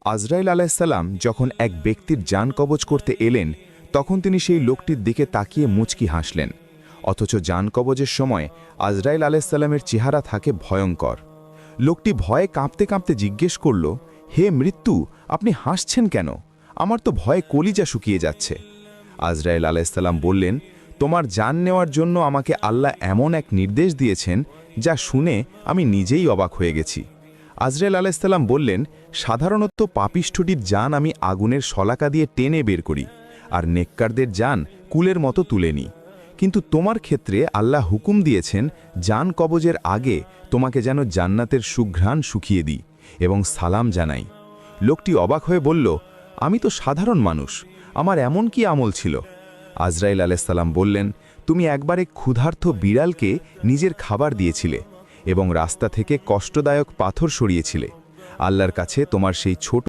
আজরাইল আলাইসাল্লাম যখন এক ব্যক্তির জান কবজ করতে এলেন তখন তিনি সেই লোকটির দিকে তাকিয়ে মুচকি হাসলেন। অথচ জান কবজের সময় আজরাইল আলাইসাল্লামের চেহারা থাকে ভয়ঙ্কর। লোকটি ভয়ে কাঁপতে কাঁপতে জিজ্ঞেস করল, হে মৃত্যু, আপনি হাসছেন কেন? আমার তো ভয়ে কলিজা শুকিয়ে যাচ্ছে। আজরাইল আলাইসাল্লাম বললেন, তোমার জান নেওয়ার জন্য আমাকে আল্লাহ এমন এক নির্দেশ দিয়েছেন যা শুনে আমি নিজেই অবাক হয়ে গেছি। আজরাইল আলাইসাল্লাম বললেন, সাধারণত পাপিষ্ঠটির জান আমি আগুনের শলাকা দিয়ে টেনে বের করি, আর নেককারদের জান কুলের মতো তুলে নিই। কিন্তু তোমার ক্ষেত্রে আল্লাহ হুকুম দিয়েছেন জান কবজের আগে তোমাকে যেন জান্নাতের সুঘ্রাণ শুকিয়ে দিই এবং সালাম জানাই। লোকটি অবাক হয়ে বলল, আমি তো সাধারণ মানুষ, আমার এমন কি আমল ছিল? আজরাইল আলাইসাল্লাম বললেন, তুমি একবারে ক্ষুধার্ত বিড়ালকে নিজের খাবার দিয়েছিলে এবং রাস্তা থেকে কষ্টদায়ক পাথর সরিয়েছিলে। আল্লাহর কাছে তোমার সেই ছোট